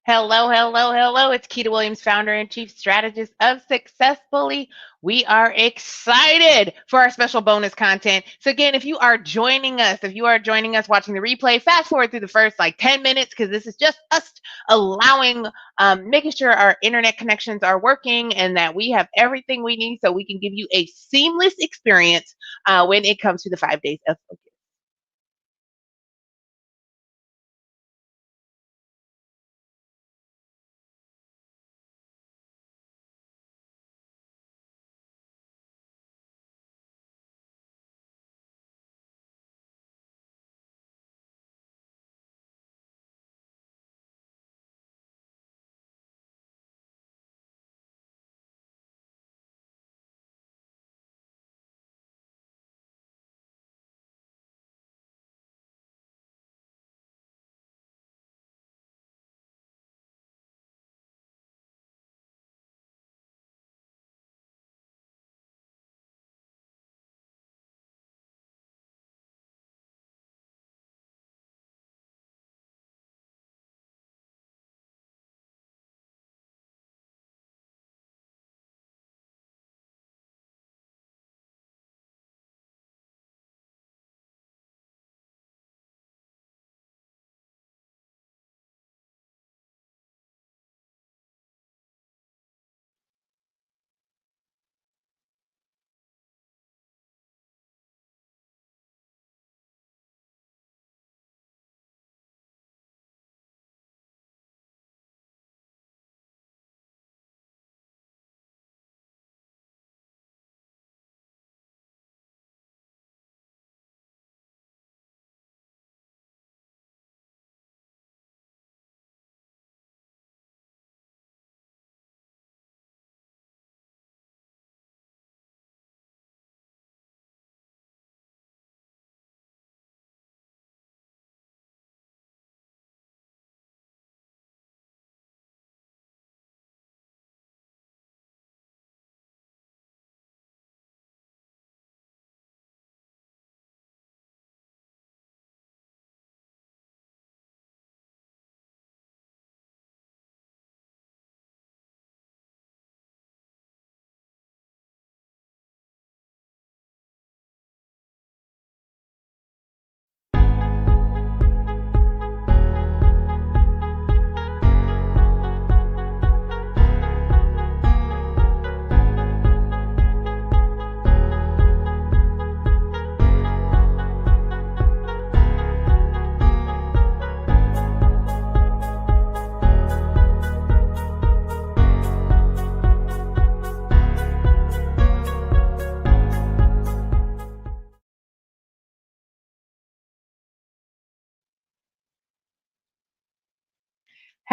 Hello, hello, hello. It's Keita Williams, founder and chief strategist of Successfully. We are excited for our special bonus content. So again, if you are joining us watching the replay, fast forward through the first like 10 minutes because this is just us allowing, making sure our internet connections are working and that we have everything we need so we can give you a seamless experience when it comes to the 5 days of focus.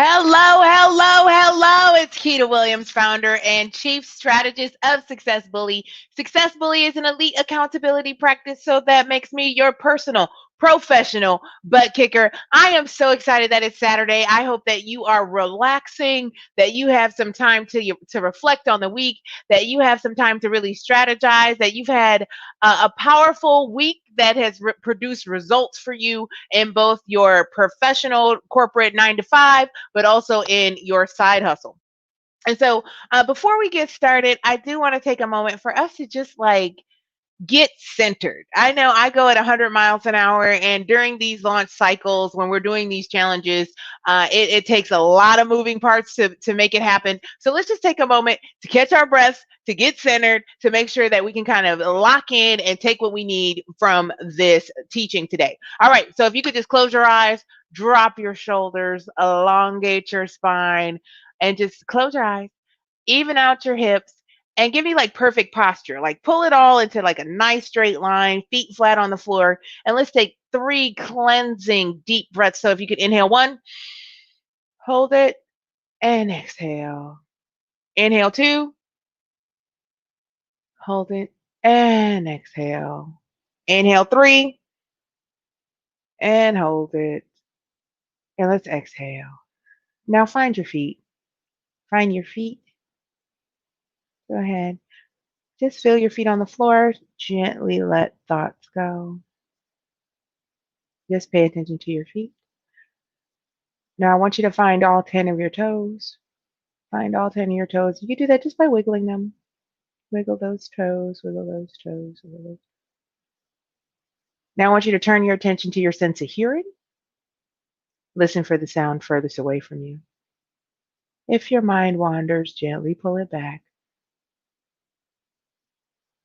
Hello, hello, hello. It's Keita Williams, founder and chief strategist of Success Bully. Success Bully is an elite accountability practice, so that makes me your personal, professional butt kicker. I am so excited that it's Saturday. I hope that you are relaxing, that you have some time to reflect on the week, that you have some time to really strategize, that you've had a powerful week that has produced results for you in both your professional corporate 9 to 5 but also in your side hustle. And so, before we get started, I do want to take a moment for us to just like get centered. I know I go at 100 miles an hour, and during these launch cycles, when we're doing these challenges, it takes a lot of moving parts to make it happen. So let's just take a moment to catch our breaths, to get centered, to make sure that we can kind of lock in and take what we need from this teaching today. All right, so if you could just close your eyes, drop your shoulders, elongate your spine, and just close your eyes, even out your hips, and give me like perfect posture. Like pull it all into like a nice straight line, feet flat on the floor. And let's take 3 cleansing deep breaths. So if you could inhale 1, hold it, and exhale. Inhale 2, hold it, and exhale. Inhale 3, and hold it. And let's exhale. Now find your feet. Find your feet. Go ahead. Just feel your feet on the floor. Gently let thoughts go. Just pay attention to your feet. Now I want you to find all 10 of your toes. Find all 10 of your toes. You can do that just by wiggling them. Wiggle those toes, wiggle those toes, wiggle those. Now I want you to turn your attention to your sense of hearing. Listen for the sound furthest away from you. If your mind wanders, gently pull it back.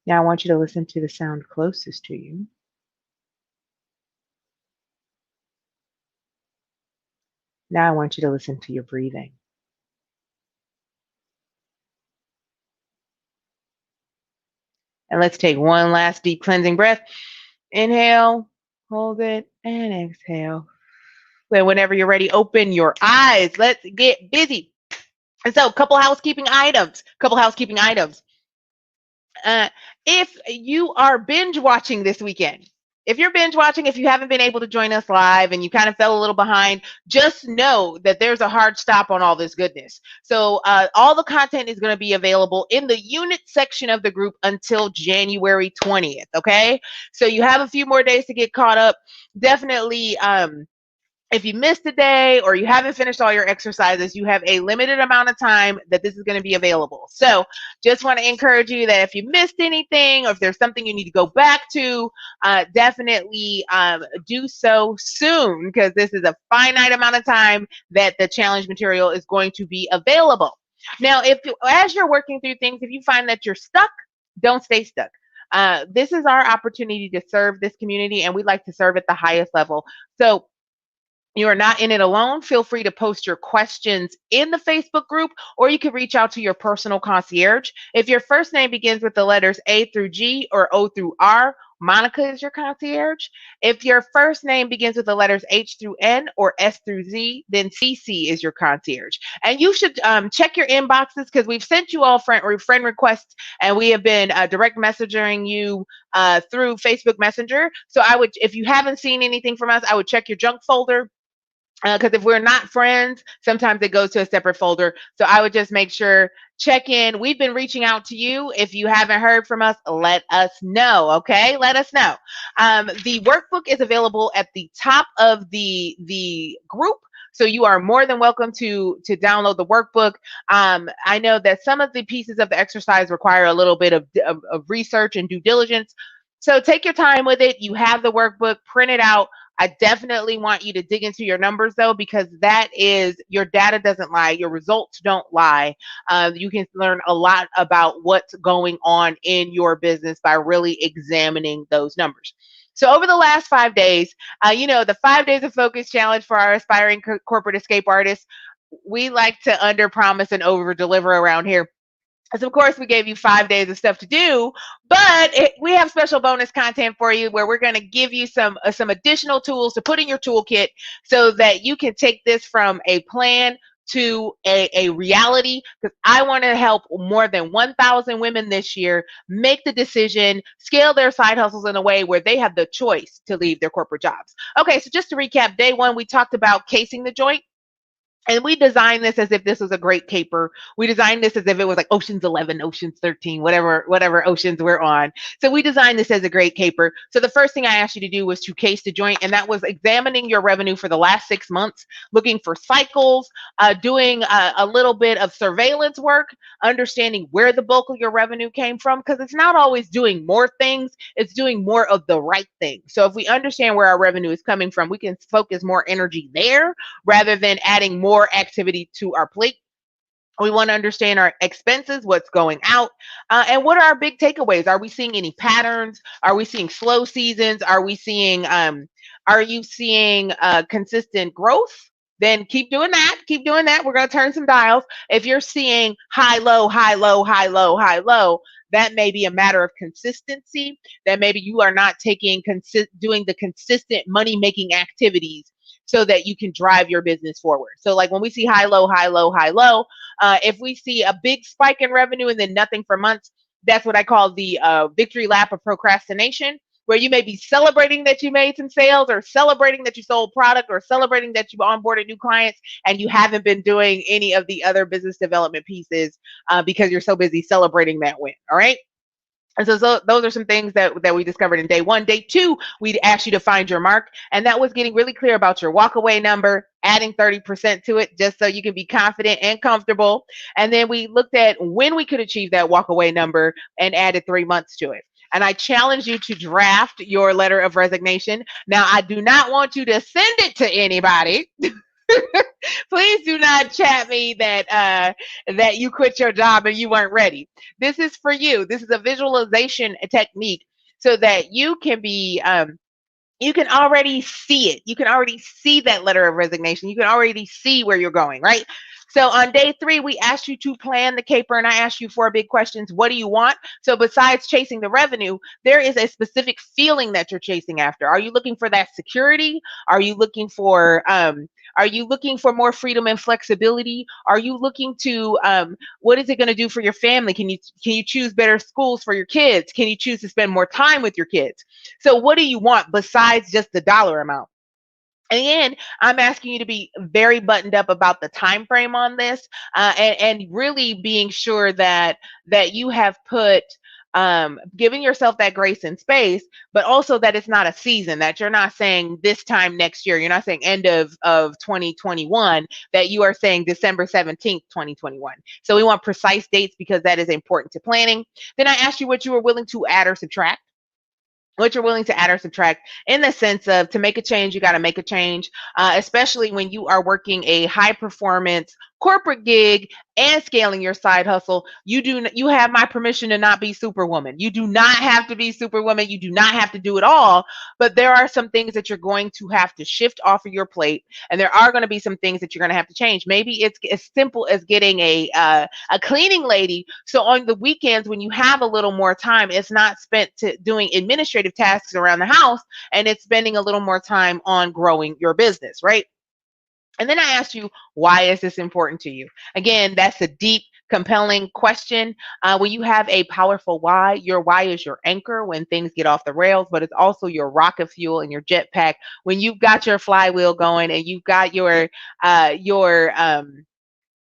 Now I want you to listen to the sound closest to you. Now I want you to listen to your breathing. And let's take one last deep cleansing breath. Inhale, hold it, and exhale. Then whenever you're ready, open your eyes. Let's get busy. And so, couple housekeeping items. Uh, if you are binge watching this weekend, if you're binge watching, if you haven't been able to join us live and you kind of fell a little behind, just know that there's a hard stop on all this goodness. So all the content is going to be available in the unit section of the group until January 20th. Okay. So you have a few more days to get caught up. Definitely, if you missed a day or you haven't finished all your exercises, you have a limited amount of time that this is going to be available. So just want to encourage you that if you missed anything or if there's something you need to go back to, definitely do so soon, because this is a finite amount of time that the challenge material is going to be available. Now, as you're working through things, if you find that you're stuck, don't stay stuck. This is our opportunity to serve this community, and we'd like to serve at the highest level. So you are not in it alone. Feel free to post your questions in the Facebook group, or you can reach out to your personal concierge. If your first name begins with the letters A through G or O through R, Monica is your concierge. If your first name begins with the letters H through N or S through Z, then CC is your concierge. And you should check your inboxes, because we've sent you all friend requests, and we have been direct messaging you through Facebook Messenger. So if you haven't seen anything from us, I would check your junk folder, because if we're not friends, sometimes it goes to a separate folder. So I would just make sure, check in. We've been reaching out to you. If you haven't heard from us, let us know. Okay, let us know. The workbook is available at the top of the group. So you are more than welcome to download the workbook. I know that some of the pieces of the exercise require a little bit of research and due diligence. So take your time with it. You have the workbook, print it out. I definitely want you to dig into your numbers, though, because that is, your data doesn't lie, your results don't lie. You can learn a lot about what's going on in your business by really examining those numbers. So over the last 5 days, the 5 days of focus challenge for our aspiring corporate escape artists, we like to under promise and over deliver around here. So of course, we gave you 5 days of stuff to do, but we have special bonus content for you where we're going to give you some additional tools to put in your toolkit so that you can take this from a plan to a reality, because I want to help more than 1,000 women this year make the decision, scale their side hustles in a way where they have the choice to leave their corporate jobs. Okay, so just to recap, day one, we talked about casing the joint. And we designed this as if this was a great caper. We designed this as if it was like Ocean's 11, Ocean's 13, whatever oceans we're on. So we designed this as a great caper. So the first thing I asked you to do was to case the joint, and that was examining your revenue for the last 6 months, looking for cycles, doing a little bit of surveillance work, understanding where the bulk of your revenue came from, because it's not always doing more things, it's doing more of the right thing. So if we understand where our revenue is coming from, we can focus more energy there rather than adding more activity to our plate. We want to understand our expenses, what's going out, and what are our big takeaways. Are we seeing any patterns? Are we seeing slow seasons? Are you seeing consistent growth? Then keep doing that. Keep doing that. We're going to turn some dials. If you're seeing high, low, high, low, high, low, high, low, that may be a matter of consistency. That maybe you are not doing the consistent money making activities so that you can drive your business forward. So like when we see high, low, high, low, high, low, if we see a big spike in revenue and then nothing for months, that's what I call the victory lap of procrastination, where you may be celebrating that you made some sales, or celebrating that you sold product, or celebrating that you onboarded new clients, and you haven't been doing any of the other business development pieces because you're so busy celebrating that win. All right. And so those are some things that we discovered in day one. Day two, we asked you to find your mark, and that was getting really clear about your walkaway number, adding 30% to it just so you can be confident and comfortable. And then we looked at when we could achieve that walkaway number and added 3 months to it. And I challenge you to draft your letter of resignation. Now, I do not want you to send it to anybody. Please do not chat me that you quit your job and you weren't ready. This is for you. This is a visualization technique so that you can already see it. You can already see that letter of resignation. You can already see where you're going, right? So on day three, we asked you to plan the caper, and I asked you four big questions. What do you want? So besides chasing the revenue, there is a specific feeling that you're chasing after. Are you looking for that security? Are you looking for more freedom and flexibility? Are you looking to what is it going to do for your family? Can you choose better schools for your kids? Can you choose to spend more time with your kids? So what do you want besides just the dollar amount? And again, I'm asking you to be very buttoned up about the time frame on this, and really being sure that you have put giving yourself that grace and space, but also that it's not a season, that you're not saying this time next year, you're not saying end of 2021, that you are saying December 17th, 2021. So we want precise dates because that is important to planning. Then I asked you what you were willing to add or subtract, what you're willing to add or subtract, in the sense of, to make a change, you got to make a change, especially when you are working a high performance corporate gig and scaling your side hustle. You have my permission to not be superwoman. You do not have to be superwoman. You do not have to do it all, but there are some things that you're going to have to shift off of your plate, and there are going to be some things that you're going to have to change. Maybe it's as simple as getting a cleaning lady, so on the weekends when you have a little more time, it's not spent to doing administrative tasks around the house, and it's spending a little more time on growing your business, right? And then I asked you, why is this important to you? Again, that's a deep, compelling question. When you have a powerful why, your why is your anchor when things get off the rails, but it's also your rocket fuel and your jetpack when you've got your flywheel going and you've got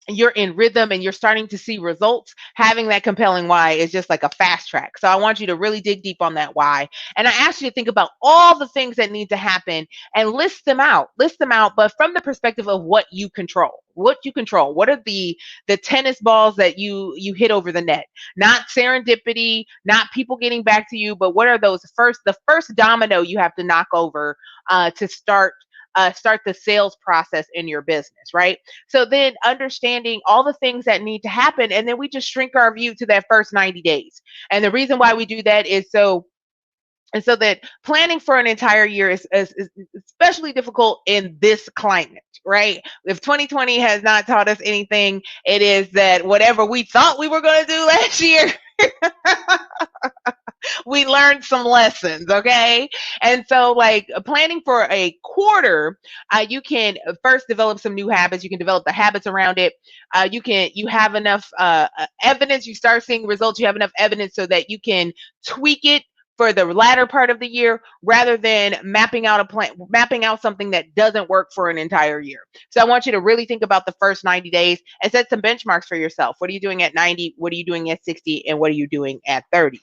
you're in rhythm and you're starting to see results. Having that compelling why is just like a fast track. So I want you to really dig deep on that why. And I ask you to think about all the things that need to happen and list them out. List them out, but from the perspective of what you control. What you control. What are the tennis balls that you hit over the net? Not serendipity, not people getting back to you, but what are the first domino you have to knock over to start the sales process in your business, right? So then understanding all the things that need to happen, and then we just shrink our view to that first 90 days. And the reason why we do that is so that planning for an entire year is especially difficult in this climate, right? If 2020 has not taught us anything, it is that whatever we thought we were going to do last year, we learned some lessons, okay? And so, like, planning for a quarter, you can first develop some new habits. You can develop the habits around it. You have enough evidence. You start seeing results. You have enough evidence so that you can tweak it for the latter part of the year, rather than mapping out a plan, mapping out something that doesn't work for an entire year. So I want you to really think about the first 90 days and set some benchmarks for yourself. What are you doing at 90? What are you doing at 60? And what are you doing at 30?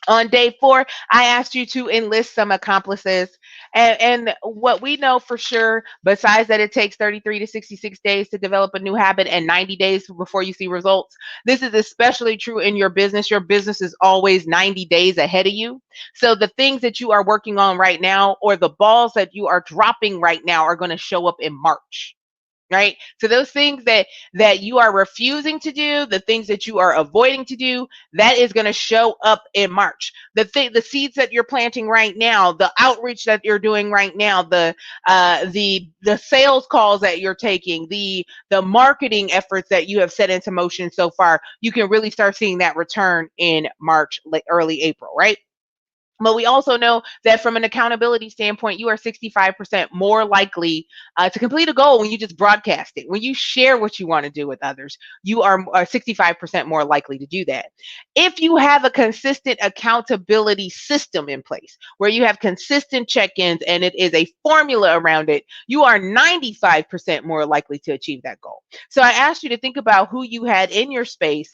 On day four, I asked you to enlist some accomplices. And what we know for sure, besides that it takes 33 to 66 days to develop a new habit and 90 days before you see results, this is especially true in your business. Your business is always 90 days ahead of you. So the things that you are working on right now, or the balls that you are dropping right now, are going to show up in March. Right? So those things that you are refusing to do, the things that you are avoiding to do, that is going to show up in March. The seeds that you're planting right now, the outreach that you're doing right now, the sales calls that you're taking, the marketing efforts that you have set into motion so far, you can really start seeing that return in March, early April, right? But we also know that from an accountability standpoint, you are 65% more likely to complete a goal when you just broadcast it. When you share what you want to do with others, you are 65% more likely to do that. If you have a consistent accountability system in place where you have consistent check-ins and it is a formula around it, you are 95% more likely to achieve that goal. So I asked you to think about who you had in your space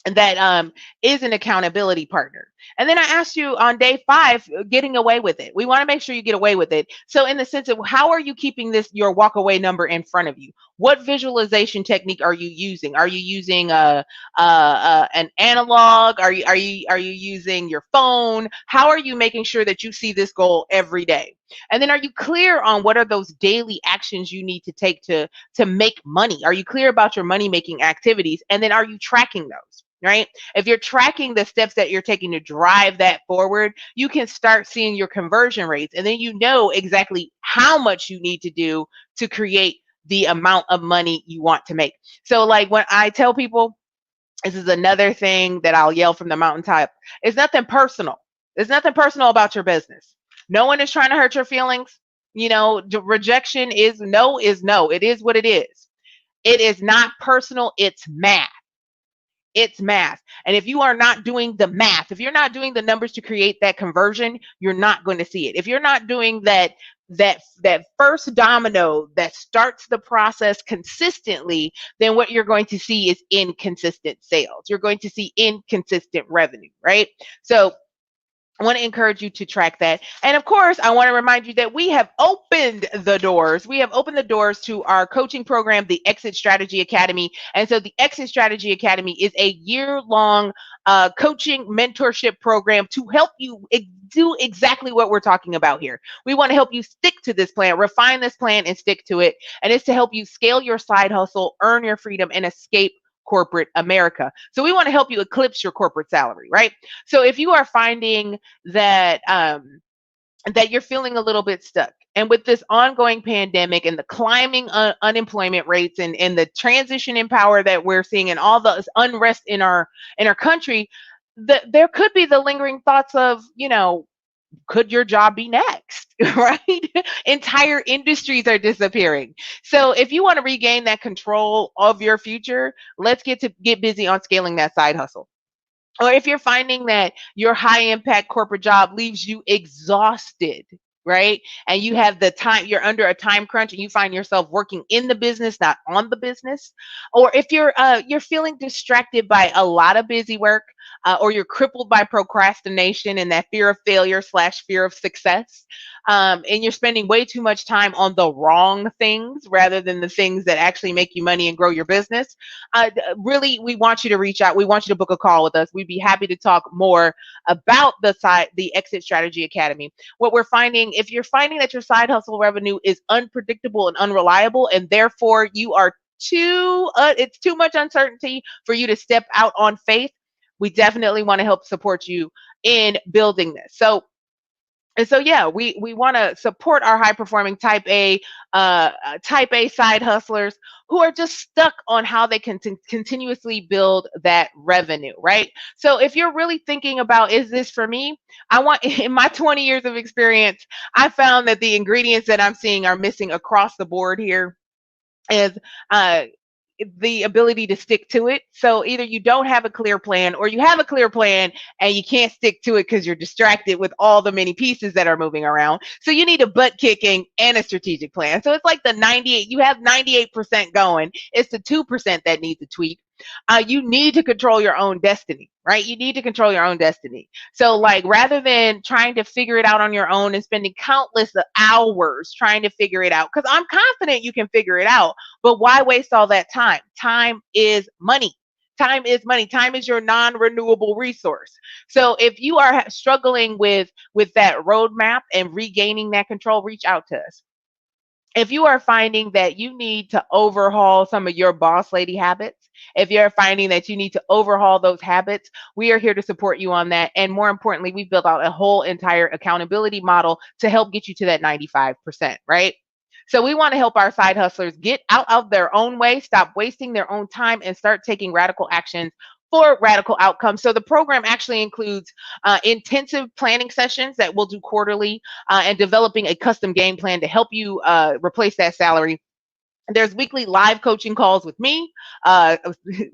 that is an accountability partner. And then I asked you on day 5, getting away with it. We want to make sure you get away with it. So, in the sense of how are you keeping this your walk away number in front of you? What visualization technique are you using? Are you using an analog? Are you using your phone? How are you making sure that you see this goal every day? And then are you clear on what are those daily actions you need to take to make money? Are you clear about your money making activities? And then are you tracking those? Right? If you're tracking the steps that you're taking to drive that forward, you can start seeing your conversion rates. And then you know exactly how much you need to do to create the amount of money you want to make. So, like when I tell people, this is another thing that I'll yell from the mountaintop. It's nothing personal. There's nothing personal about your business. No one is trying to hurt your feelings. Rejection is no is no. It is what it is. It is not personal. It's math. It's math. And if you are not doing the math, if you're not doing the numbers to create that conversion, you're not going to see it. If you're not doing that first domino that starts the process consistently, then what you're going to see is inconsistent sales. You're going to see inconsistent revenue, right? So I want to encourage you to track that. And of course, I want to remind you that we have opened the doors. We have opened the doors to our coaching program, the Exit Strategy Academy. And so the Exit Strategy Academy is a year-long coaching mentorship program to help you do exactly what we're talking about here. We want to help you stick to this plan, refine this plan, and stick to it. And it's to help you scale your side hustle, earn your freedom, and escape corporate America. So we want to help you eclipse your corporate salary, right? So if you are finding that you're feeling a little bit stuck, and with this ongoing pandemic and the climbing unemployment rates and the transition in power that we're seeing and all the unrest in our country, there could be the lingering thoughts of, could your job be next, right? Entire industries are disappearing. So if you want to regain that control of your future, let's get busy on scaling that side hustle. Or if you're finding that your high impact corporate job leaves you exhausted, right? And you have the time, you're under a time crunch and you find yourself working in the business, not on the business. Or if you're feeling distracted by a lot of busy work, or you're crippled by procrastination and that fear of failure slash fear of success, and you're spending way too much time on the wrong things rather than the things that actually make you money and grow your business, really, we want you to reach out. We want you to book a call with us. We'd be happy to talk more about the Exit Strategy Academy. What we're finding, if you're finding that your side hustle revenue is unpredictable and unreliable, and therefore you are it's too much uncertainty for you to step out on faith, we definitely want to help support you in building this. So yeah, we want to support our high performing type A side hustlers who are just stuck on how they can continuously build that revenue, right? So if you're really thinking about, is this for me? In my 20 years of experience, I found that the ingredients that I'm seeing are missing across the board here is uh, the ability to stick to it. So either you don't have a clear plan or you have a clear plan and you can't stick to it because you're distracted with all the many pieces that are moving around. So you need a butt kicking and a strategic plan. So it's like the 98, you have 98% going. It's the 2% that needs a tweak. You need to control your own destiny, right? You need to control your own destiny. So, like, rather than trying to figure it out on your own and spending countless hours trying to figure it out, because I'm confident you can figure it out, but why waste all that time? Time is money. Time is money. Time is your non-renewable resource. So if you are struggling with that roadmap and regaining that control, reach out to us. If you are finding that you need to overhaul some of your boss lady habits, if you're finding that you need to overhaul those habits, we are here to support you on that. And more importantly, we've built out a whole entire accountability model to help get you to that 95%, right? So we want to help our side hustlers get out of their own way, stop wasting their own time, and start taking radical actions for radical outcomes. So the program actually includes intensive planning sessions that we'll do quarterly, and developing a custom game plan to help you replace that salary There's weekly live coaching calls with me,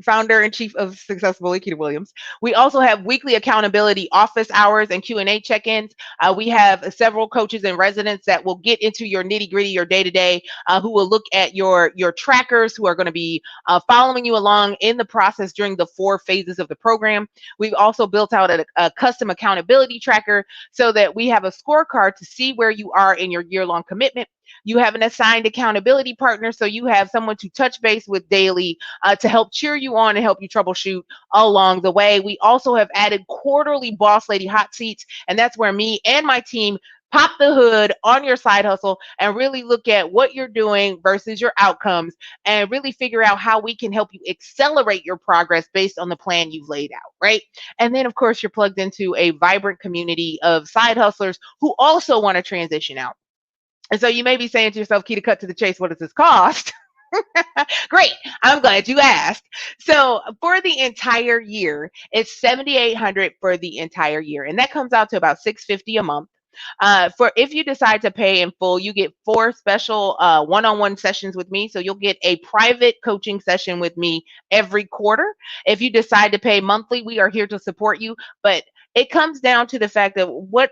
founder and chief of Successful, Keita Williams. We also have weekly accountability office hours and Q&A check-ins. We have several coaches and residents that will get into your nitty-gritty, your day-to-day, who will look at your trackers, who are going to be following you along in the process during the 4 phases of the program. We've also built out a custom accountability tracker so that we have a scorecard to see where you are in your year-long commitment. You have an assigned accountability partner, so you have someone to touch base with daily to help cheer you on and help you troubleshoot along the way. We also have added quarterly Boss Lady hot seats, and that's where me and my team pop the hood on your side hustle and really look at what you're doing versus your outcomes and really figure out how we can help you accelerate your progress based on the plan you've laid out, right? And then, of course, you're plugged into a vibrant community of side hustlers who also want to transition out. And so you may be saying to yourself, Keita, cut to the chase, what does this cost? Great. I'm glad you asked. So for the entire year, it's $7,800 for the entire year. And that comes out to about $650 a month. For if you decide to pay in full, you get 4 special one-on-one sessions with me. So you'll get a private coaching session with me every quarter. If you decide to pay monthly, we are here to support you. But it comes down to the fact that what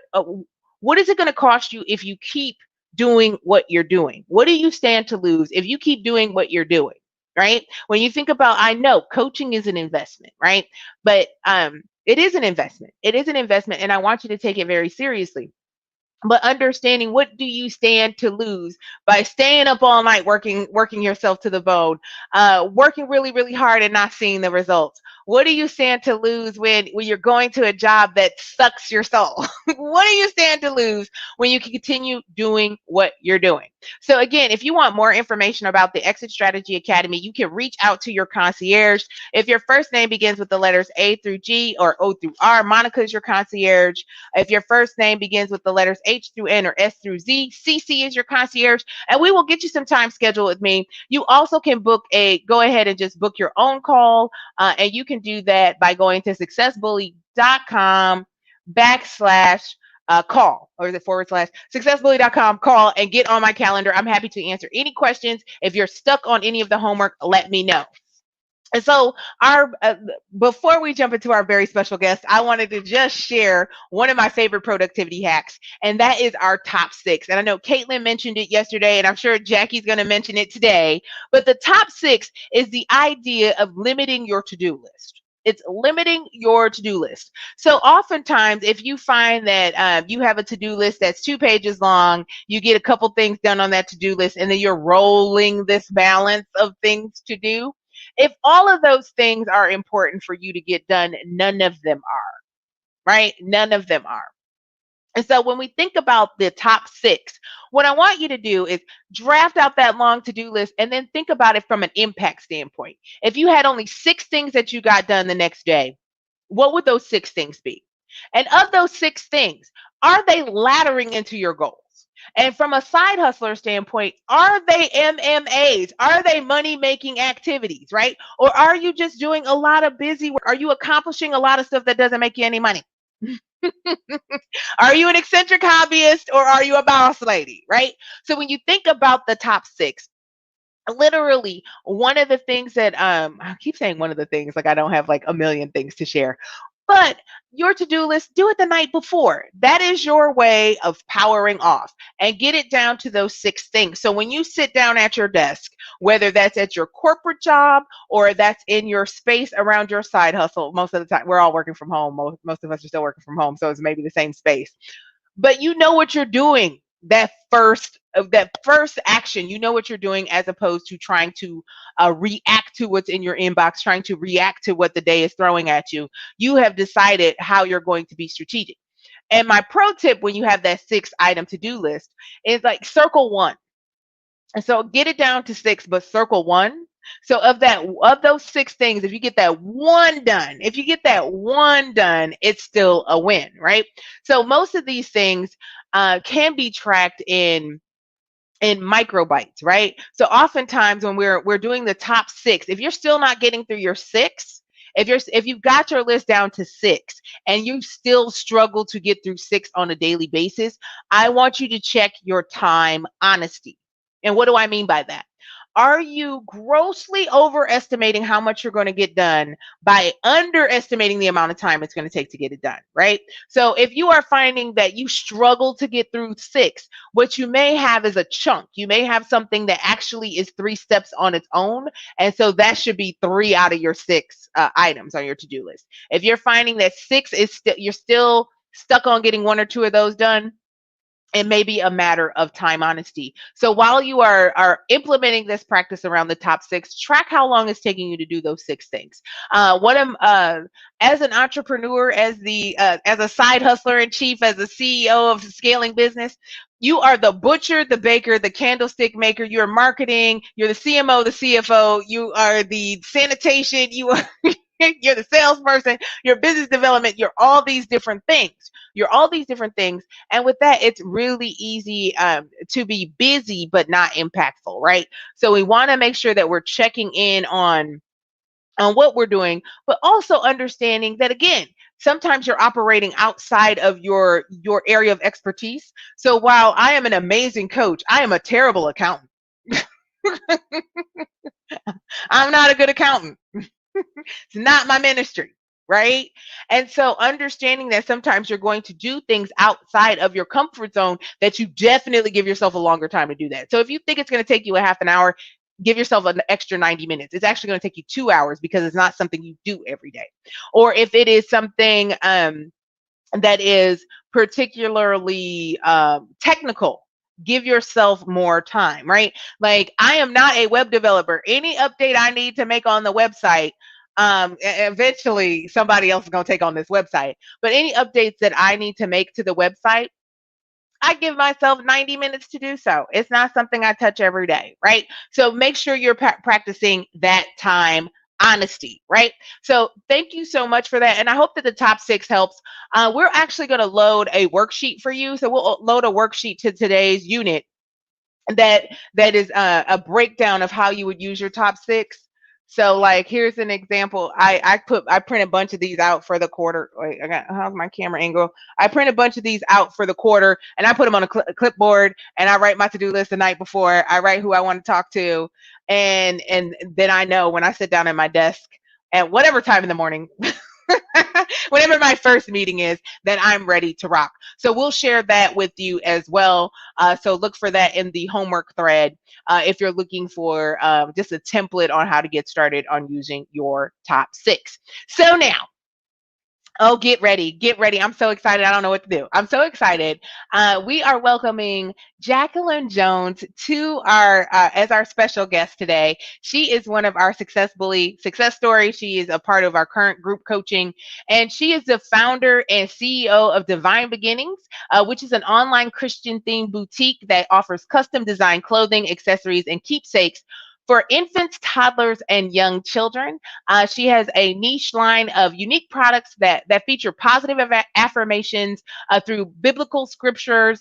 is it going to cost you if you keep doing what you're doing? What do you stand to lose if you keep doing what you're doing, right? When you think about, I know coaching is an investment, right? But it is an investment. It is an investment, and I want you to take it very seriously. But understanding, what do you stand to lose by staying up all night working yourself to the bone, working really, really hard and not seeing the results? What do you stand to lose when you're going to a job that sucks your soul? What do you stand to lose when you can continue doing what you're doing? So again, if you want more information about the Exit Strategy Academy, you can reach out to your concierge. If your first name begins with the letters A through G or O through R, Monica is your concierge. If your first name begins with the letters H through N or S through Z, CC is your concierge, and we will get you some time scheduled with me. You also can go ahead and just book your own call, and you can do that by going to successbully.com / call, or is it / successbully.com, call and get on my calendar. I'm happy to answer any questions. If you're stuck on any of the homework, let me know. And so before we jump into our very special guest, I wanted to just share one of my favorite productivity hacks, and that is our top 6. And I know Caitlin mentioned it yesterday, and I'm sure Jackie's going to mention it today. But the top 6 is the idea of limiting your to-do list. It's limiting your to-do list. So oftentimes, if you find that you have a to-do list that's 2 pages long, you get a couple things done on that to-do list, and then you're rolling this balance of things to do. If all of those things are important for you to get done, none of them are, right? None of them are. And so when we think about the top 6, what I want you to do is draft out that long to-do list and then think about it from an impact standpoint. If you had only 6 things that you got done the next day, what would those 6 things be? And of those 6 things, are they laddering into your goals? And from a side hustler standpoint, are they MMAs? Are they money-making activities, right? Or are you just doing a lot of busy work? Are you accomplishing a lot of stuff that doesn't make you any money? Are you an eccentric hobbyist, or are you a boss lady, right? So when you think about the top 6, literally one of the things that I keep saying one of the things, like I don't have like a million things to share. But your to-do list, do it the night before. That is your way of powering off, and get it down to those 6 things. So when you sit down at your desk, whether that's at your corporate job or that's in your space around your side hustle, most of the time we're all working from home. Most of us are still working from home, so it's maybe the same space. But you know what you're doing. That first action, you know what you're doing, as opposed to trying to react to what's in your inbox, trying to react to what the day is throwing at you. You have decided how you're going to be strategic. And my pro tip when you have that 6-item to-do list is like circle 1. And so get it down to 6, but circle 1. So of those 6 things, if you get that one done, it's still a win, right? So most of these things can be tracked in microbytes, right? So oftentimes when we're doing the top 6, if you're still not getting through your 6, if you've got your list down to 6 and you still struggle to get through 6 on a daily basis, I want you to check your time honesty. And what do I mean by that? are you grossly overestimating how much you're going to get done by underestimating the amount of time it's going to take to get it done, right? So if you are finding that you struggle to get through 6, what you may have is a chunk. You may have something that actually is 3 steps on its own. And so that should be 3 out of your 6 items on your to-do list. If you're finding that 6 is you're still stuck on getting 1 or 2 of those done, it may be a matter of time honesty. So while you are implementing this practice around the top 6, track how long it's taking you to do those 6 things. As an entrepreneur, as a side hustler in chief, as a CEO of scaling business, you are the butcher, the baker, the candlestick maker. You're marketing. You're the CMO, the CFO. You are the sanitation. You are you're the salesperson. You're business development. You're all these different things. You're all these different things. And with that, it's really easy to be busy but not impactful, right? So we want to make sure that we're checking in on what we're doing, but also understanding that, again, sometimes you're operating outside of your area of expertise. So while I am an amazing coach, I am a terrible accountant. I'm not a good accountant. It's not my ministry, right? And so understanding that sometimes you're going to do things outside of your comfort zone, that you definitely give yourself a longer time to do that. So if you think it's going to take you a half an hour, give yourself an extra 90 minutes. It's actually going to take you 2 hours because it's not something you do every day. Or if it is something that is particularly technical, give yourself more time, right? Like, I am not a web developer. Any update I need to make on the website, eventually somebody else is going to take on this website. But any updates that I need to make to the website, I give myself 90 minutes to do so. It's not something I touch every day, right? So make sure you're practicing that time honesty, right? So thank you so much for that. And I hope that the top 6 helps. We're actually going to load a worksheet for you. So we'll load a worksheet to today's unit that is a breakdown of how you would use your top 6. So, like, here's an example. I print a bunch of these out for the quarter. Wait, how's my camera angle? I print a bunch of these out for the quarter, and I put them on a clipboard, and I write my to-do list the night before. I write who I want to talk to, and then I know when I sit down at my desk at whatever time in the morning. Whenever my first meeting is, then I'm ready to rock. So we'll share that with you as well. So look for that in the homework thread if you're looking for just a template on how to get started on using your top 6. So now, oh, get ready. Get ready. I'm so excited. I don't know what to do. I'm so excited. We are welcoming Jacqueline Jones to our as our special guest today. She is one of our Success Bully success stories. She is a part of our current group coaching, and she is the founder and CEO of Divine Beginnings, which is an online Christian themed boutique that offers custom designed clothing, accessories, and keepsakes for infants, toddlers, and young children. She has a niche line of unique products that feature positive affirmations through biblical scriptures,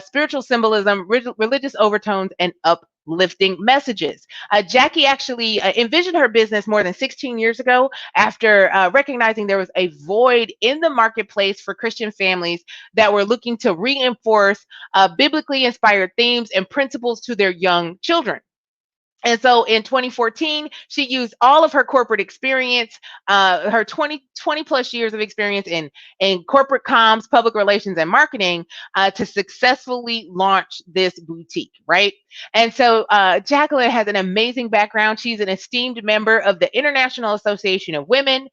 spiritual symbolism, religious overtones, and uplifting messages. Jackie actually envisioned her business more than 16 years ago after recognizing there was a void in the marketplace for Christian families that were looking to reinforce biblically inspired themes and principles to their young children. And so in 2014, she used all of her corporate experience, her 20 plus years of experience in corporate comms, public relations, and marketing to successfully launch this boutique, right? And so Jacqueline has an amazing background. She's an esteemed member of the International Association of Women.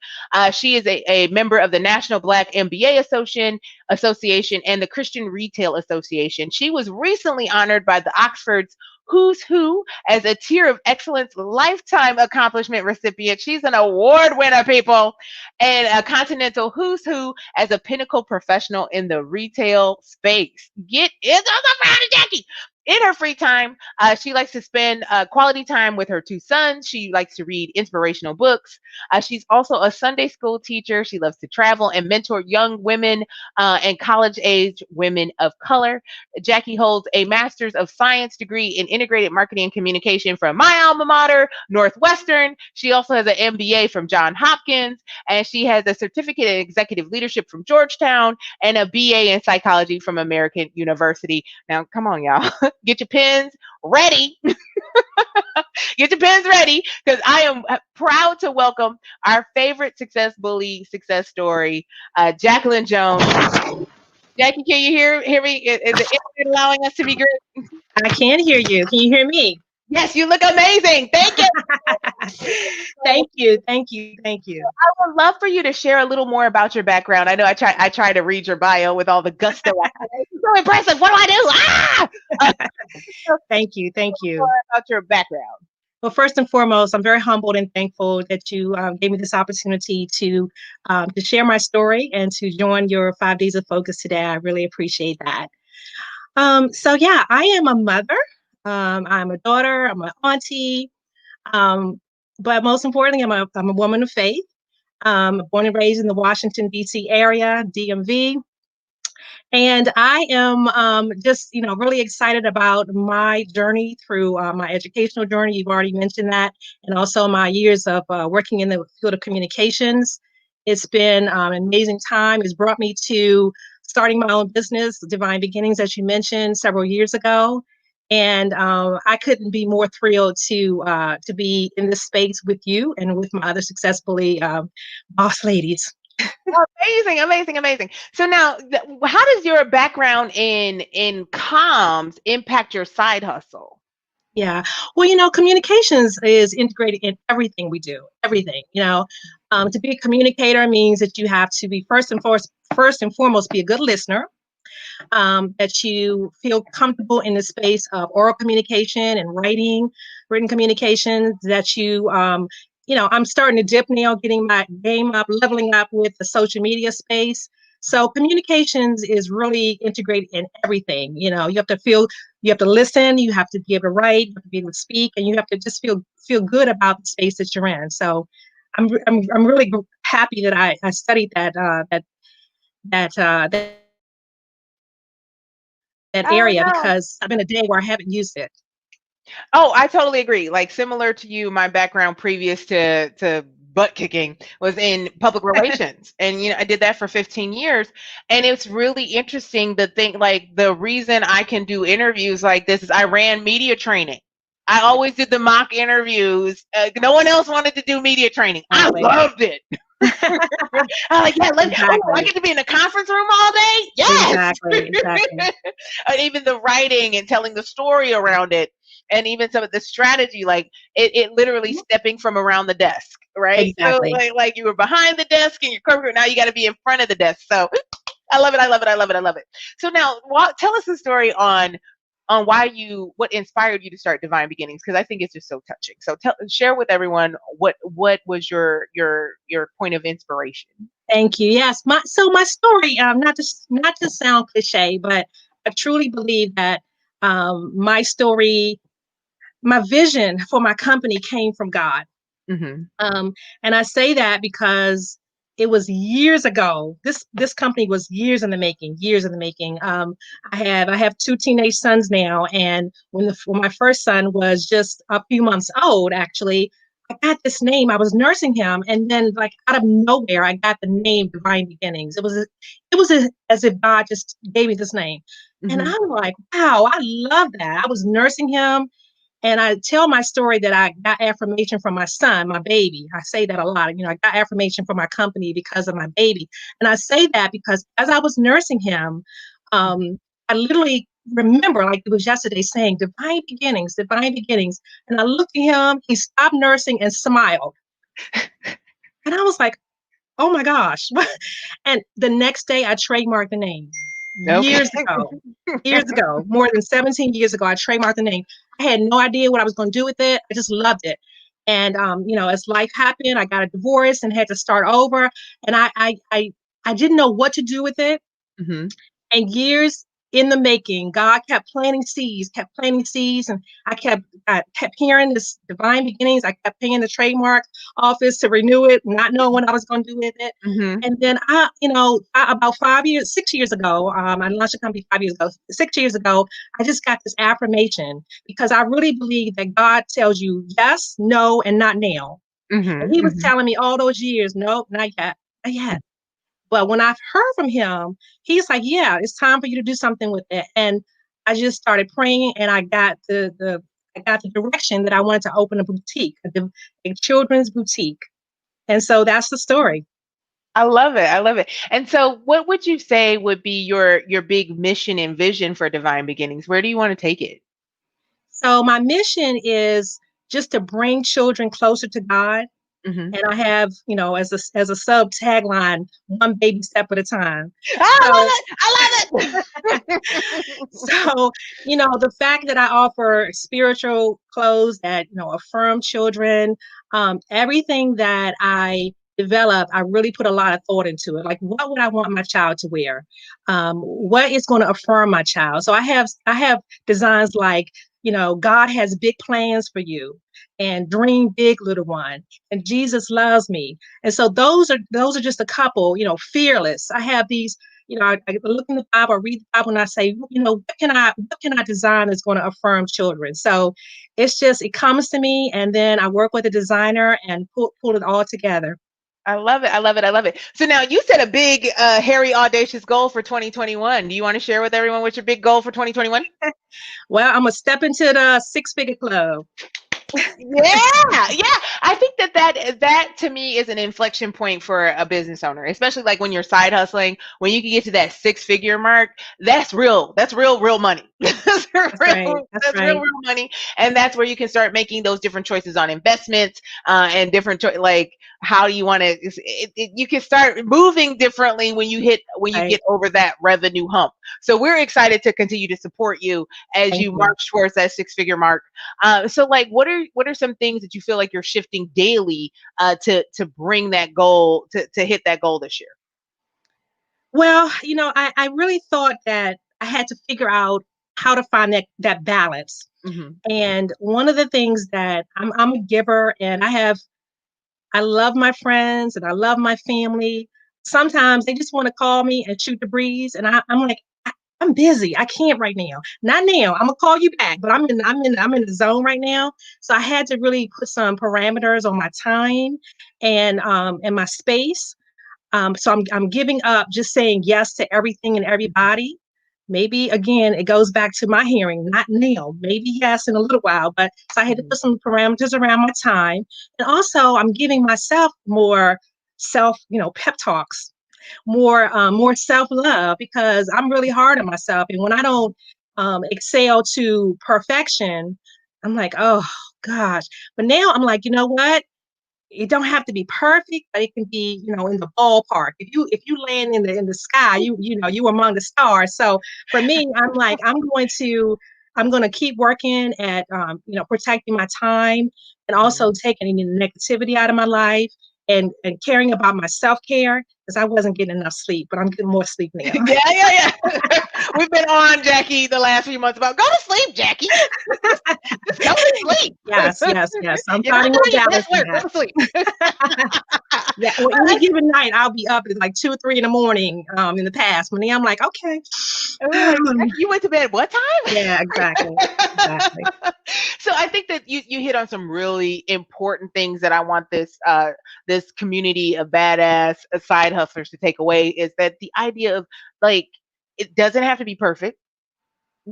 She is a member of the National Black MBA Association and the Christian Retail Association. She was recently honored by the Oxford's Who's Who as a Tier of Excellence Lifetime Accomplishment recipient. She's an award winner, people, and a Continental Who's Who as a pinnacle professional in the retail space. Get into the round, Jackie. In her free time, she likes to spend quality time with her 2 sons. She likes to read inspirational books. She's also a Sunday school teacher. She loves to travel and mentor young women and college-age women of color. Jackie holds a Master's of Science degree in Integrated Marketing and Communication from my alma mater, Northwestern. She also has an MBA from Johns Hopkins, and she has a certificate in Executive Leadership from Georgetown and a BA in Psychology from American University. Now, come on, y'all. Get your pens ready. Get your pens ready because I am proud to welcome our favorite success bully success story, Jacqueline Jones. Jackie, can you hear me? Is the internet allowing us to be great? I can hear you. Can you hear me? Yes, you look amazing. Thank you. Thank you. Thank you. Thank you. I would love for you to share a little more about your background. I know I try to read your bio with all the gusto. It's so impressive. What do I do? Ah! So Thank you. Thank you. more about your background. Well, first and foremost, I'm very humbled and thankful that you gave me this opportunity to share my story and to join your 5 days of focus today. I really appreciate that. So yeah, I am a mother. I'm a daughter. I'm an auntie. Um, but most importantly, I'm a woman of faith. Born and raised in the Washington D.C. area, DMV. And I am just, really excited about my journey through my educational journey. You've already mentioned that, and also my years of working in the field of communications. It's been an amazing time. It's brought me to starting my own business, Divine Beginnings, as you mentioned, several years ago. And I couldn't be more thrilled to be in this space with you and with my other successfully boss ladies. Amazing, amazing, amazing. So now, how does your background in comms impact your side hustle? Yeah. Well, communications is integrated in everything we do. Everything. To be a communicator means that you have to be first and foremost, be a good listener. That you feel comfortable in the space of oral communication and written communication. That I'm starting to dip now, getting my game up, leveling up with the social media space. So communications is really integrated in everything. You have to listen, you have to be able to write, you have to be able to speak, and you have to just feel good about the space that you're in. So I'm really happy that I studied that Oh area no. because I've been a day where I haven't used it. Oh, I totally agree. Like similar to you, my background previous to butt kicking was in public relations. And I did that for 15 years. And it's really interesting to think like the reason I can do interviews like this is I ran media training. I always did the mock interviews. No one else wanted to do media training. I Exactly. loved it. I'm like, yeah, I Exactly. get to be in the conference room all day. Yes. Exactly. Exactly. And even the writing and telling the story around it, and even some of the strategy, like it literally stepping from around the desk, right? So Exactly. like you were behind the desk in your corporate, now you got to be in front of the desk. So I love it. I love it. I love it. I love it. So now, tell us the story on what inspired you to start Divine Beginnings, because I think it's just so touching. So share with everyone what was your point of inspiration. Thank you. Yes. My story, not to sound cliche, but I truly believe that my story, my vision for my company came from God. Mm-hmm. And I say that because it was years ago. This company was years in the making. Years in the making. I have two teenage sons now, and when my first son was just a few months old, actually, I got this name. I was nursing him, and then like out of nowhere, I got the name Divine Beginnings. It was as if God just gave me this name, and Mm-hmm. I'm like, wow, I love that. I was nursing him, and I tell my story that I got affirmation from my son, my baby. I say that a lot. I got affirmation from my company because of my baby. And I say that because as I was nursing him, I literally remember like it was yesterday saying, divine beginnings, divine beginnings. And I looked at him, he stopped nursing and smiled. And I was like, oh my gosh. And the next day I trademarked the name. Okay. Years ago, more than 17 years ago, I trademarked the name. I had no idea what I was going to do with it. I just loved it. And, as life happened, I got a divorce and had to start over. And I didn't know what to do with it. Mm-hmm. And years in the making, God kept planting seeds, and I kept hearing this divine beginnings. I kept paying the trademark office to renew it, not knowing what I was going to do with it. Mm-hmm. And then about 5 years, 6 years ago, I launched a company 5 years ago. 6 years ago, I just got this affirmation because I really believe that God tells you yes, no, and not now. And Mm-hmm. He was Mm-hmm. telling me all those years, nope, not yet, not yet. But when I've heard from him, he's like, yeah, it's time for you to do something with it. And I just started praying, and I got the direction that I wanted to open a boutique, a children's boutique. And so that's the story. I love it. I love it. And so what would you say would be your big mission and vision for Divine Beginnings? Where do you want to take it? So my mission is just to bring children closer to God. Hmm. And I have, as a sub tagline, one baby step at a time. I love So it. I love it. So, the fact that I offer spiritual clothes that, affirm children, everything that I develop, I really put a lot of thought into it. Like, what would I want my child to wear? What is going to affirm my child? So I have designs like, God has big plans for you, and dream big, little one, and Jesus loves me. And so those are just a couple, fearless. I have these, I look in the Bible, I read the Bible, and I say, what can I design that's going to affirm children? So it comes to me, and then I work with a designer and pull it all together. I love it. I love it. I love it. So now you set a big, hairy, audacious goal for 2021. Do you want to share with everyone what's your big goal for 2021? Well, I'm gonna step into the six-figure club. Yeah, yeah. I think that to me is an inflection point for a business owner, especially like when you're side hustling, when you can get to that six-figure mark. That's real. That's real money. That's That's right. real. That's That's right. real money, and that's where you can start making those different choices on investments, and different like how do you want to. You can start moving differently when you Right. get over that revenue hump. So we're excited to continue to support you as Thank you you. march towards that six-figure mark. So like what are some things that you feel like you're shifting daily to bring that goal to hit that goal this year? Well, I really thought that I had to figure out how to find that balance. Hmm. And one of the things that I'm a giver, and I love my friends and I love my family. Sometimes they just want to call me and shoot the breeze, and I'm like, I'm busy. I can't right now. Not now. I'm gonna call you back, but I'm in the zone right now. So I had to really put some parameters on my time and my space. So I'm giving up just saying yes to everything and everybody. Maybe again, it goes back to my hearing, not now, maybe yes in a little while. But so I had to Hmm. put some parameters around my time. And also I'm giving myself more pep talks, more self-love, because I'm really hard on myself. And when I don't excel to perfection, I'm like, oh gosh. But now I'm like, you know what? It don't have to be perfect, but it can be, in the ballpark. If you land in the sky, you among the stars. So for me, I'm going to keep working at protecting my time, and also taking any negativity out of my life, and caring about my self-care, because I wasn't getting enough sleep, but I'm getting more sleep now. Yeah, yeah, yeah. We've been on Jackie the last few months about go to sleep, Jackie. Just go to sleep. Yes, yes, yes. I'm You're not finding more doing your balance best in work. Go that. to sleep. Yeah, well, any given night, I'll be up at like 2 or 3 in the morning. In the past, when I'm like, okay, And we're like, Jackie, you went to bed what time? yeah, exactly, exactly. So I think that you hit on some really important things that I want this community of badass side hustlers to take away, is that the idea of like it doesn't have to be perfect.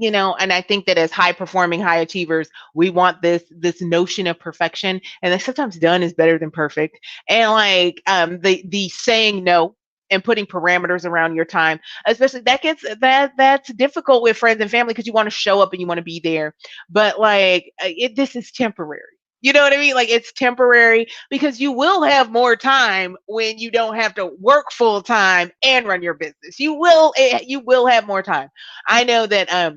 And I think that as high performing high achievers, we want this notion of perfection, and that sometimes done is better than perfect. And like the saying no and putting parameters around your time, especially that's difficult with friends and family, because you want to show up and you want to be there, but like this is temporary. You know what I mean? Like it's temporary, because you will have more time when you don't have to work full time and run your business. You will have more time. I know that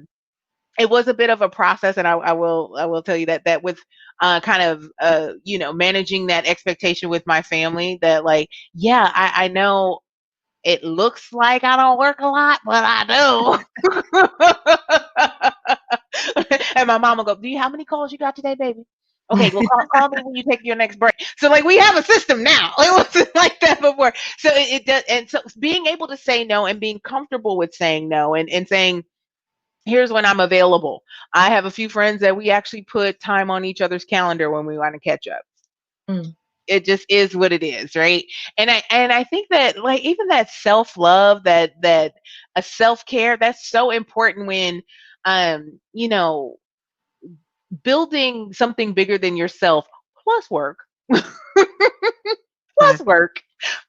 it was a bit of a process, and I will tell you that with kind of managing that expectation with my family, that like yeah, I know it looks like I don't work a lot, but I do. And my mom will go, do you how many calls you got today, baby? Okay, well call me when you take your next break. So like we have a system now. It wasn't like that before. So it does, and so being able to say no and being comfortable with saying no, and saying here's when I'm available. I have a few friends that we actually put time on each other's calendar when we want to catch up. Mm. It just is what it is, right? And I think that like even that self-love, that a self-care, that's so important when you know, building something bigger than yourself plus work, Okay. plus work,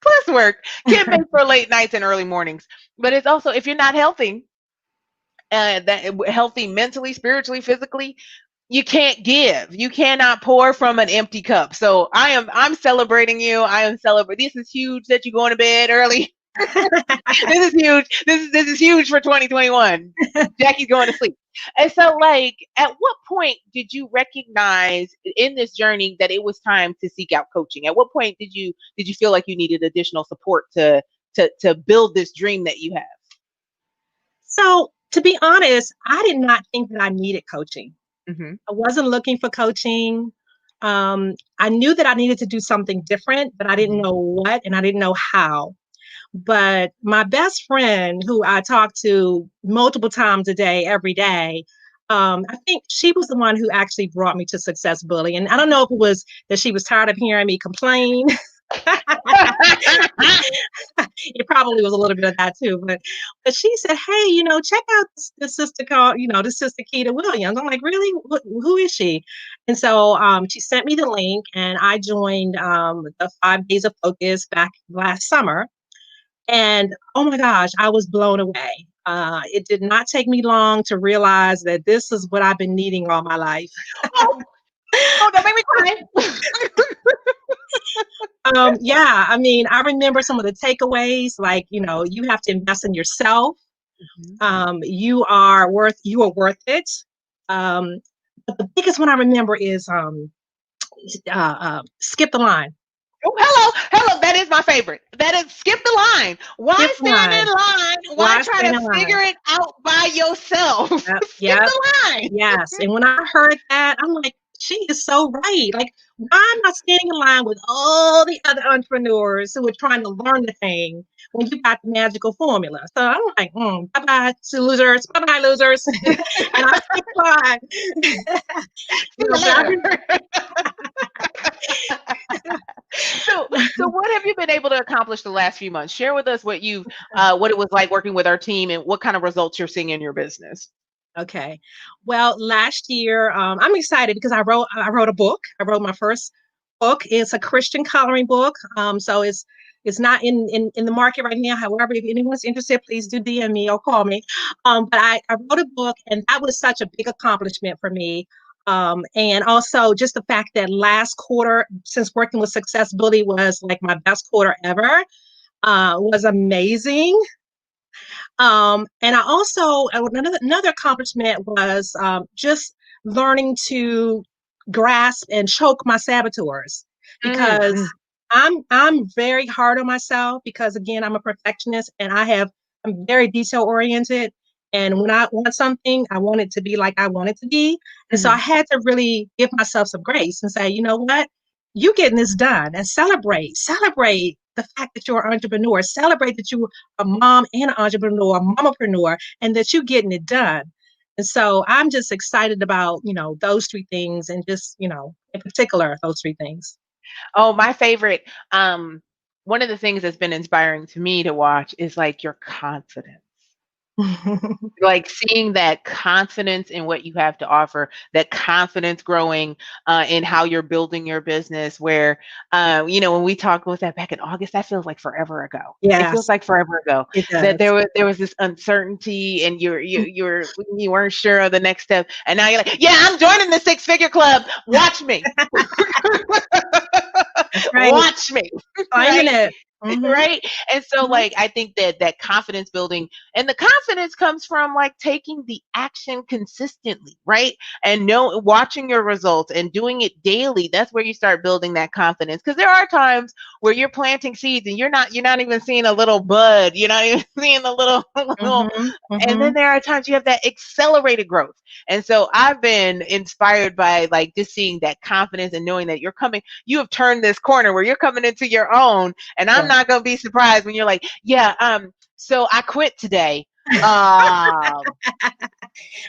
plus work can make for late nights and early mornings. But it's also, if you're not healthy, that healthy mentally, spiritually, physically, you can't give. You cannot pour from an empty cup. So I'm celebrating you. I am celebrating. This is huge that you're going to bed early. This is huge. This is huge for 2021. Jackie's going to sleep. And so, like, at what point did you recognize in this journey that it was time to seek out coaching? At what point did you feel like you needed additional support to build this dream that you have? So, to be honest, I did not think that I needed coaching. Hmm. I wasn't looking for coaching. I knew that I needed to do something different, but I didn't Hmm. know what and I didn't know how. But my best friend, who I talk to multiple times a day, every day, I think she was the one who actually brought me to Success Bully. And I don't know if it was that she was tired of hearing me complain. It probably was a little bit of that too, but she said, "Hey, check out this sister called, this sister Keita Williams." I'm like, "Really? Who is she?" And so she sent me the link, and I joined the 5 days of focus back last summer. And oh my gosh, I was blown away. It did not take me long to realize that this is what I've been needing all my life. Oh, oh, don't make me cry. Yeah, I mean, I remember some of the takeaways, like, you have to invest in yourself. Mhm. You are worth it. Um, but the biggest one I remember is skip the line. Oh, hello, hello. That is my favorite. That is skip the line. Why Skip the stand in line. line? Why Why try stand to in line? figure it out by yourself? Yep, Skip yep. the line. Yes. And when I heard that, I'm like, she is so right. Like, why am I standing in line with all the other entrepreneurs who are trying to learn the thing when you got the magical formula? So I'm like, bye bye to losers, bye bye losers, and I skip line. But I've been So what have you been able to accomplish the last few months? Share with us what it was like working with our team and what kind of results you're seeing in your business. okay. Well, last year, I'm excited because I wrote a book. I wrote my first book. It's a Christian coloring book. So it's not in the market right now. However, if anyone's interested, please do DM me or call me. But I wrote a book, and that was such a big accomplishment for me. And also just the fact that last quarter, since working with Success Bully, was like my best quarter ever, was amazing. And I also another accomplishment was just learning to grasp and choke my saboteurs, Mm, because mm. I'm very hard on myself, because again, I'm a perfectionist, and I'm very detail oriented. And when I want something, I want it to be like I want it to be. And so I Mhm. had to really give myself some grace and say, you know what? You getting this done, and celebrate the fact that you're an entrepreneur, celebrate that you're a mom and an entrepreneur, a momopreneur, and that you're getting it done. And so I'm just excited about, those three things, and just, in particular, those three things. Oh, my favorite. One of the things that's been inspiring to me to watch is like your confidence. Like seeing that confidence in what you have to offer, that confidence growing in how you're building your business. Where, when we talked with that back in August, that feels like forever ago. It feels Yes, like forever ago it that does. there was this uncertainty, and you weren't sure of the next step, and now you're like, yeah, I'm joining the six figure club. Watch me, That's right. watch me, Claiming right? it. Hmm. Right. And so, Hmm. like, I think that confidence building, and the confidence comes from like taking the action consistently, right? And watching your results and doing it daily. That's where you start building that confidence, because there are times where you're planting seeds and you're not even seeing a little bud, you're not even seeing a little. Hmm. And then Hmm. there are times you have that accelerated growth. And so I've been inspired by like just seeing that confidence and knowing that you have turned this corner where you're coming into your own. And I'm Yeah. not gonna be surprised when you're like, yeah, so I quit today. Um,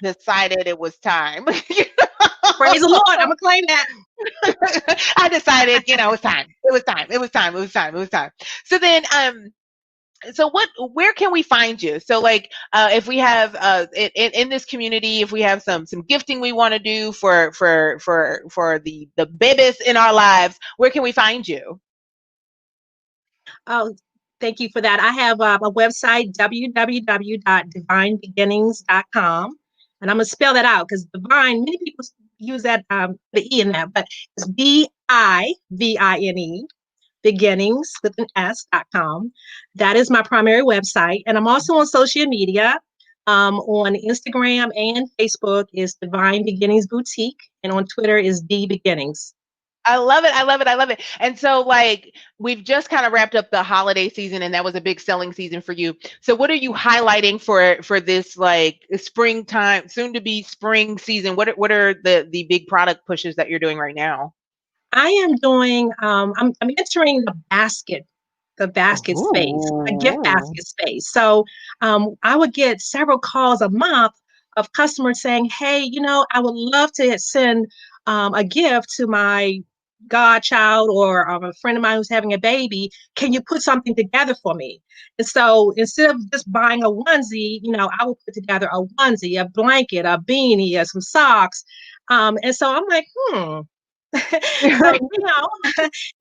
decided it was time. Praise the Lord. I'm gonna claim that. I decided, it's time. It was time. It was time. It was time. It was time. So then, So where can we find you? So like if we have in this community, if we have some gifting we want to do for the babies in our lives, where can we find you? Oh, thank you for that. I have a website, www.divinebeginnings.com. And I'm going to spell that out because divine, many people use that, the E in that, but it's Bivine, beginnings with an S.com. That is my primary website. And I'm also on social media. On Instagram and Facebook is Divine Beginnings Boutique, and on Twitter is D Beginnings. I love it. I love it. I love it. And so, like, we've just kind of wrapped up the holiday season, and that was a big selling season for you. So, what are you highlighting for this like springtime, soon to be spring season? What are the big product pushes that you're doing right now? I am doing, I'm entering the basket space, a gift Ooh. basket space. So I would get several calls a month of customers saying, hey, I would love to send a gift to my godchild or a friend of mine who's having a baby. Can you put something together for me? And so instead of just buying a onesie, I will put together a onesie, a blanket, a beanie, some socks. And so I'm like, so Right.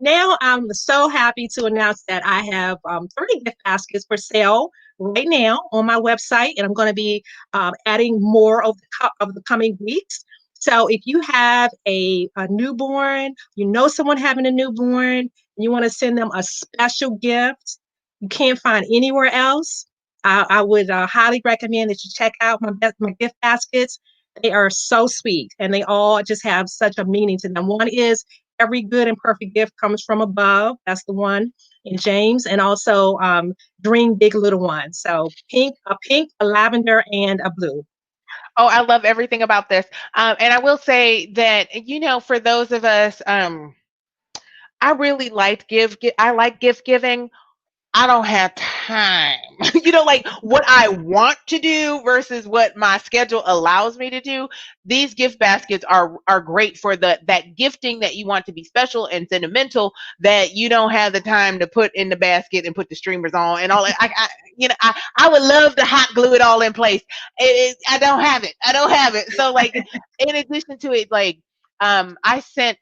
now I'm so happy to announce that I have 30 gift baskets for sale right now on my website, and I'm going to be adding more of the coming weeks. So if you have a newborn, someone having a newborn, and you want to send them a special gift you can't find anywhere else, I would highly recommend that you check out my gift baskets. They are so sweet, and they all just have such a meaning to them. One is every good and perfect gift comes from above. That's the one in James, and also dream big, little ones. So pink, a lavender, and a blue. Oh, I love everything about this. And I will say that for those of us, I really I like gift giving. I don't have time. Like what I want to do versus what my schedule allows me to do. These gift baskets are great for that gifting that you want to be special and sentimental that you don't have the time to put in the basket and put the streamers on and all that. I would love to hot glue it all in place. I don't have it. I don't have it. So like in addition to it, like I sent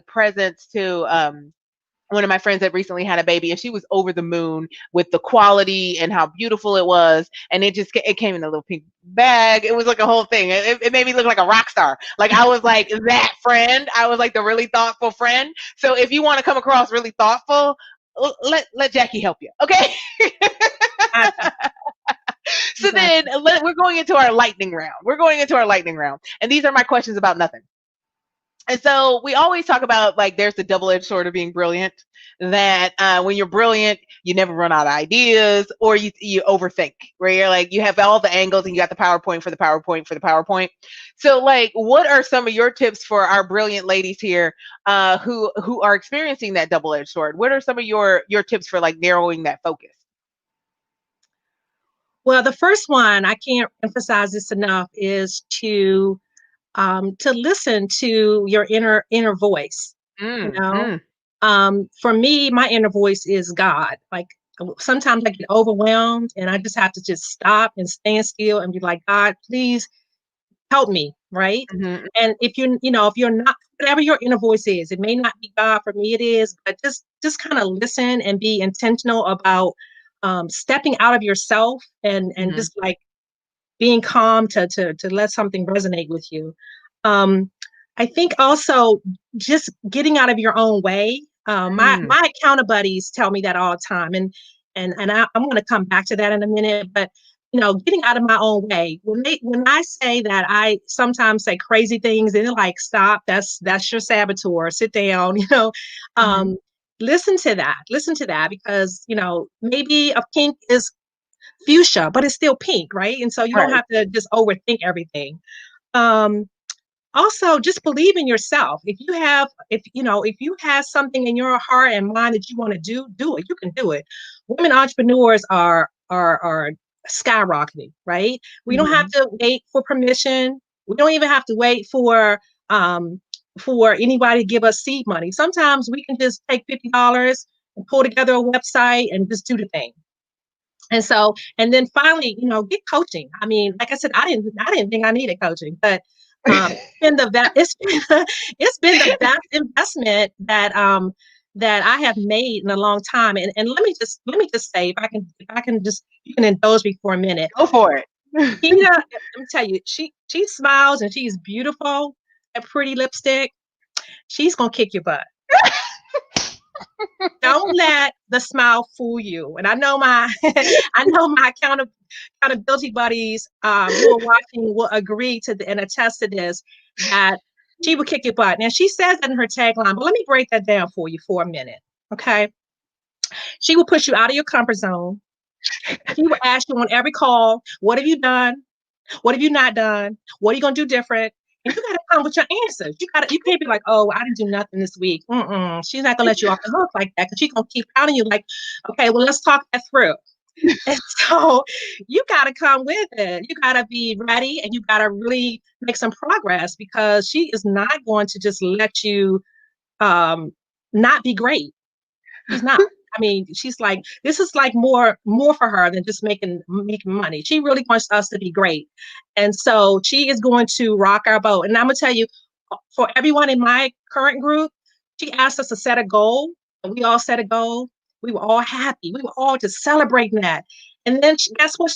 presents to one of my friends that recently had a baby, and she was over the moon with the quality and how beautiful it was, and it came in a little pink bag. It was like a whole thing. It made me look like a rock star. Like I was like that friend. I was like the really thoughtful friend. So if you want to come across really thoughtful, let Jackie help you, okay? Gotcha, So gotcha. then we're going into our lightning round. We're going into our lightning round, and these are my questions about nothing. And so we always talk about like there's the double-edged sword of being brilliant. That when you're brilliant, you never run out of ideas, or you overthink. Where you're like you have all the angles and you got the PowerPoint for the PowerPoint for the PowerPoint. So like, what are some of your tips for our brilliant ladies here who are experiencing that double-edged sword? What are some of your tips for like narrowing that focus? Well, the first one I can't emphasize this enough is to listen to your inner voice. You Mm, know, mm, for me, my inner voice is God. Like sometimes I get overwhelmed, and I just have to just stop and stand still and be like, God, please help me, right? mhm, And if you're not whatever your inner voice is, it may not be God. For me, it is, but just kind of listen and be intentional about stepping out of yourself and mhm, just like being calm to let something resonate with you. Um, I think also just getting out of your own way. My mm, account buddies tell me that all the time, and I'm going to come back to that in a minute. But getting out of my own way. When I say that, I sometimes say crazy things, and they're like, "Stop! That's your saboteur. Sit down." mhm. Um, listen to that. Listen to that because maybe a pink is fuchsia, but it's still pink, right? And so you don't Right. have to just overthink everything. Um, Also, just believe in yourself. If you have something in your heart and mind that you want to do it. You can do it. Women entrepreneurs are skyrocketing, right? We don't have Mhm. to wait for permission. We don't even have to wait for anybody to give us seed money. Sometimes we can just take $50 and pull together a website and just do the thing. And so, and then finally, get coaching. I mean, like I said, I didn't think I needed coaching, but it's been the best investment that I have made in a long time. And let me just say, if I can just, you can indulge me for a minute. Go for it. Tina, let me tell you, she smiles and she's beautiful. That pretty lipstick, she's gonna kick your butt. Don't let the smile fool you. And I know my I know my accountability buddies who are watching will agree and attest to this, that she will kick your butt. Now she says that in her tagline, but let me break that down for you for a minute. Okay. She will push you out of your comfort zone. She will ask you on every call, what have you done? What have you not done? What are you gonna do different? And you gotta come with your answers. You can't be like, oh, I didn't do nothing this week. She's not gonna let you off the hook like that, because she's gonna keep pounding you like, okay, well, let's talk that through. And so you gotta come with it. You gotta be ready and you gotta really make some progress, because she is not going to just let you not be great. She's not. I mean, she's like, this is like more for her than just making money. She really wants us to be great. And so she is going to rock our boat. And I'm gonna tell you, for everyone in my current group, she asked us to set a goal, and we all set a goal. We were all happy. We were all just celebrating that. And then guess what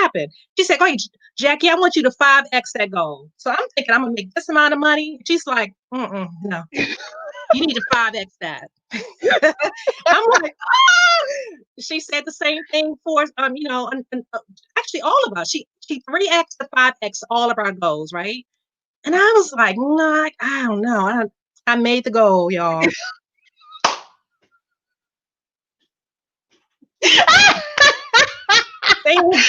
happened? She said, "Hey, Jackie, I want you to 5x that goal." So I'm thinking I'm gonna make this amount of money. She's like, no, you need to 5x that. I'm like, ah! She said the same thing for actually all of us. She 3x to 5x all of our goals, right? And I was like, no, I don't know. I made the goal, y'all.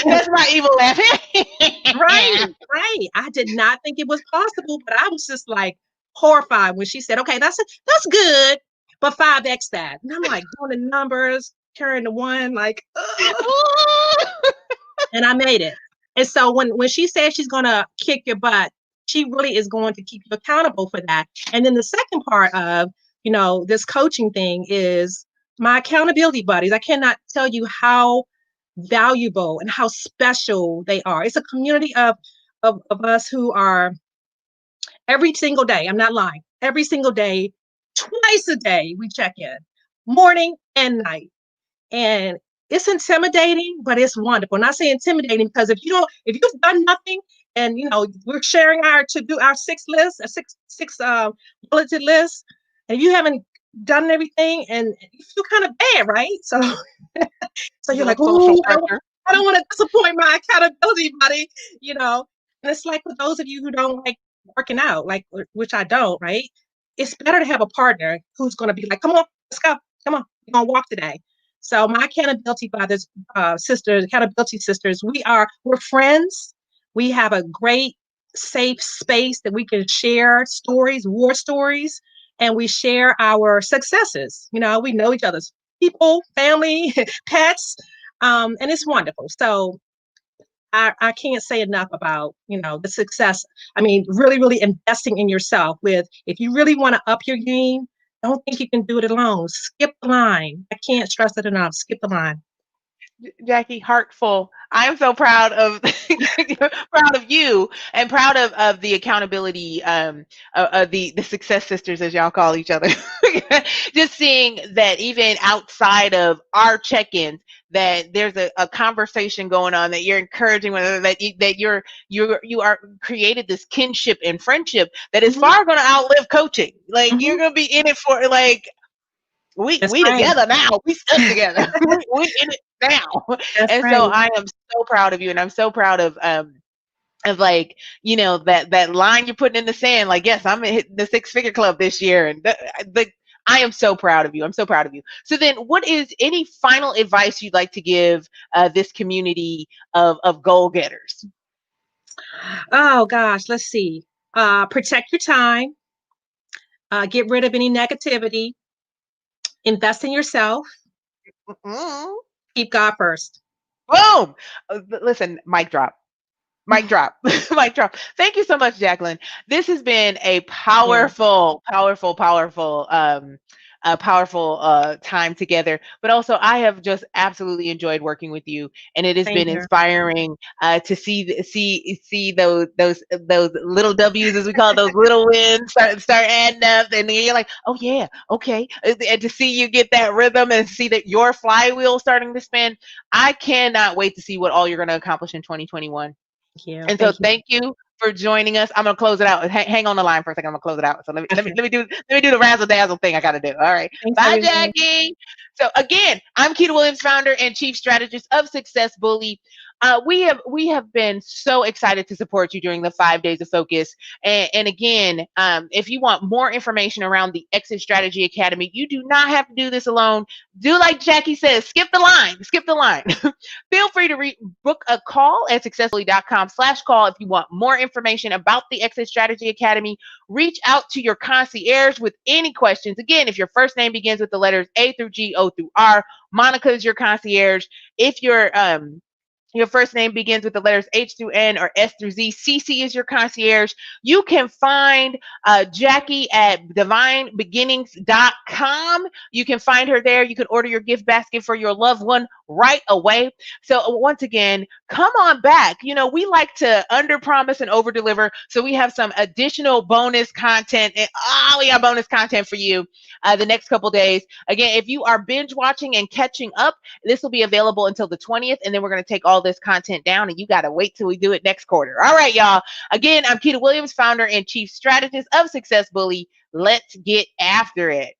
That's my evil laugh. Right, right. I did not think it was possible, but I was just like horrified when she said, "Okay, that's good, but 5x that." And I'm like doing the numbers, carrying the one, like, ugh. And I made it. And so when she says she's gonna kick your butt, she really is going to keep you accountable for that. And then the second part of this coaching thing is my accountability buddies. I cannot tell you how valuable and how special they are. It's a community of us who are every single day. I'm not lying. Every single day, twice a day, we check in, morning and night. And it's intimidating, but it's wonderful. And I say intimidating because if you've done nothing, and we're sharing our six list, a six bulleted list, and you haven't done everything, and you feel kind of bad, right? So you're like, Social oh, pressure. I don't want to disappoint my accountability buddy, you know. And it's like for those of you who don't like working out, like which I don't, right? It's better to have a partner who's going to be like, come on, let's go, come on, we're going to walk today. So my accountability brothers, sisters, accountability sisters, we're friends. We have a great safe space that we can share stories, war stories, and we share our successes. We know each other's people, family, pets, and it's wonderful. So I can't say enough about the success. I mean, really, really investing in yourself. If you really want to up your game, don't think you can do it alone. Skip the line. I can't stress it enough. Skip the line. Jackie, heartful. I am so proud of proud of you, and proud of the accountability of the success sisters, as y'all call each other. Just seeing that even outside of our check-ins, that there's a conversation going on, that you're encouraging one another, that you are created this kinship and friendship that is far going to outlive coaching. Like you're going to be in it for like That's we right. together now. We stuck together. We in it now. That's And so right. I am so proud of you, and I'm so proud of like that line you're putting in the sand. Like, yes, I'm hitting the six-figure club this year, and I am so proud of you. I'm so proud of you. So then, what is any final advice you'd like to give this community of goal getters? Oh gosh, let's see. Protect your time. Get rid of any negativity. Invest in yourself. Mm-hmm. Keep God first. Boom. Listen, mic drop. Mic drop. Mic drop. Thank you so much, Jacqueline. This has been a Yeah. powerful, powerful, powerful a powerful time together. But also, I have just absolutely enjoyed working with you, and it has Same been here. inspiring to see those little W's, as we call it, those little wins start adding up, and then you're like, oh yeah, okay, and to see you get that rhythm and see that your flywheel starting to spin. I cannot wait to see what all you're going to accomplish in 2021. Thank you. And so Thank you. thank you for joining us. I'm gonna close it out. Hang on the line for a second. I'm gonna close it out. So Okay. let me do the razzle dazzle thing I gotta do. All right. Thanks, Bye, everyone. Jackie. So again, I'm Keita Williams, founder and chief strategist of Success Bully. We have been so excited to support you during the 5 days of focus. And again, if you want more information around the Exit Strategy Academy, you do not have to do this alone. Do like Jackie says, skip the line. Skip the line. Feel free to book a call at successfully.com/call if you want more information about the Exit Strategy Academy. Reach out to your concierge with any questions. Again, if your first name begins with the letters A through G, O through R, Monica is your concierge. If your first name begins with the letters H through N or S through Z, CC is your concierge. You can find Jackie at divinebeginnings.com. You can find her there. You can order your gift basket for your loved one right away. So once again, come on back. We like to under promise and over deliver. So we have some additional bonus content. And we got bonus content for you the next couple days. Again, if you are binge watching and catching up, this will be available until the 20th, and then we're going to take all this content down, and you got to wait till we do it next quarter. All right, y'all. Again, I'm Keita Williams, founder and chief strategist of Success Bully. Let's get after it.